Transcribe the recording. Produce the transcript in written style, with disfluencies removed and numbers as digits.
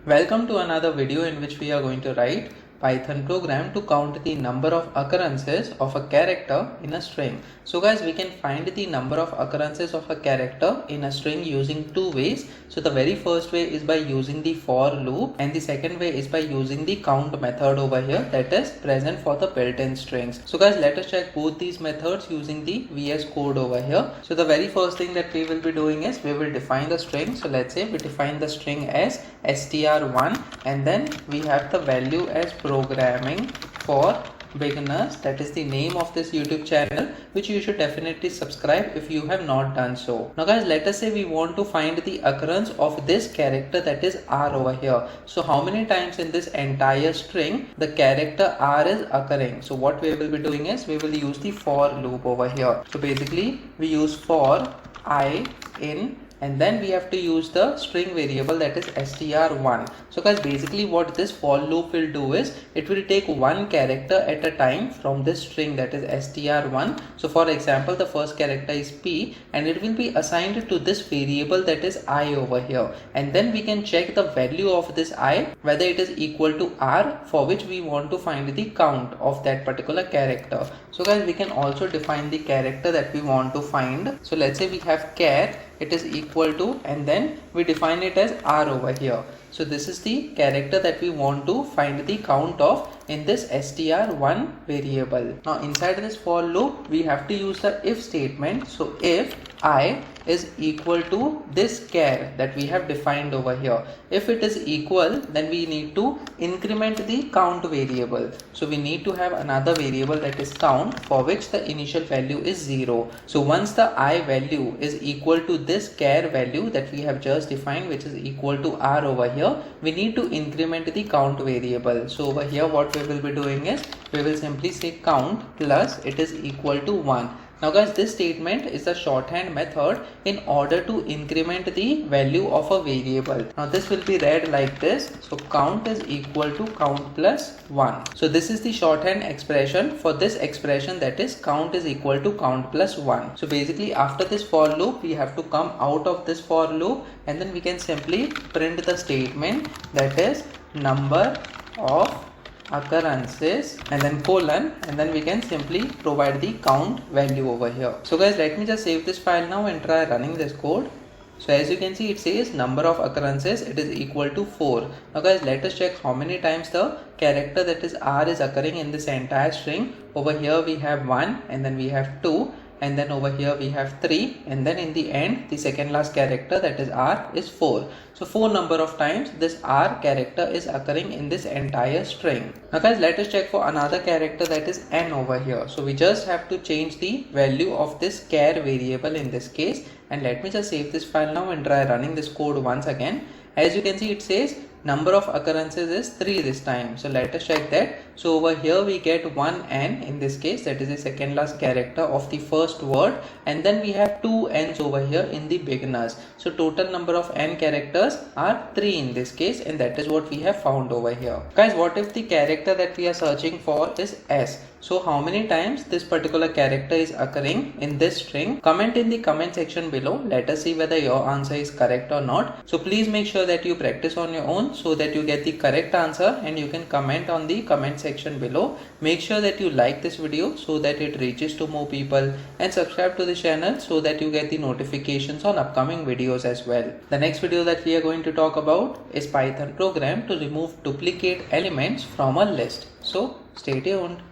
Welcome to another video in which we are going to write Python program to count the number of occurrences of a character in a string. So guys, we can find the number of occurrences of a character in a string using two ways. So the very first way is by using the for loop, and the second way is by using the count method over here that is present for the built-in strings. So guys, let us check both these methods using the VS Code over here. So the very first thing that we will be doing is we will define the string. So let's say we define the string as str1, and then we have the value as programming for beginners. That is the name of this YouTube channel, which you should definitely subscribe if you have not done so. Now guys, let us say we want to find the occurrence of this character, that is R over here. So how many times in this entire string the character R is occurring? So what we will be doing is we will use the for loop over here. So basically we use for I in, and then we have to use the string variable that is str1. So guys, basically what this for loop will do is it will take one character at a time from this string that is str1. So for example, the first character is P, and it will be assigned to this variable that is I over here, and then we can check the value of this I whether it is equal to R, for which we want to find the count of that particular character. So guys, we can also define the character that we want to find. So let's say we have char, it is equal to, and then we define it as R over here. So this is the character that we want to find the count of in this str1 variable. Now inside this for loop we have to use the if statement. So if I is equal to this char that we have defined over here, if it is equal, then we need to increment the count variable. So we need to have another variable that is count, for which the initial value is 0. So once the I value is equal to this char value that we have just defined, which is equal to R over here, we need to increment the count variable. So over here what we will be doing is we will simply say count plus it is equal to 1. Now guys, this statement is a shorthand method in order to increment the value of a variable. Now this will be read like this. So count is equal to count plus 1. So this is the shorthand expression for this expression, that is count is equal to count plus 1. So basically after this for loop we have to come out of this for loop, and then we can simply print the statement that is number of occurrences and then colon, and then we can simply provide the count value over here. So guys, let me just save this file now and try running this code. So as you can see, it says number of occurrences, it is equal to 4. Now guys, let us check how many times the character that is R is occurring in this entire string. Over here we have 1, and then we have 2, and then over here we have 3, and then in the end the second last character that is R is 4. So 4 number of times this R character is occurring in this entire string. Now guys, let us check for another character that is N over here. So we just have to change the value of this char variable in this case, and let me just save this file now and try running this code once again. As you can see, it says number of occurrences is 3 this time. So let us check that. So over here we get 1 N in this case, that is the second last character of the first word, and then we have 2 N's over here in the beginners. So total number of N characters are 3 in this case, and that is what we have found over here. Guys, what if the character that we are searching for is S? So how many times this particular character is occurring in this string? Comment in the comment section below. Let us see whether your answer is correct or not. So please make sure that you practice on your own so that you get the correct answer, and you can comment on the comment section below. Make sure that you like this video so that it reaches to more people, and subscribe to the channel so that you get the notifications on upcoming videos as well. The next video that we are going to talk about is Python program to remove duplicate elements from a list. So stay tuned.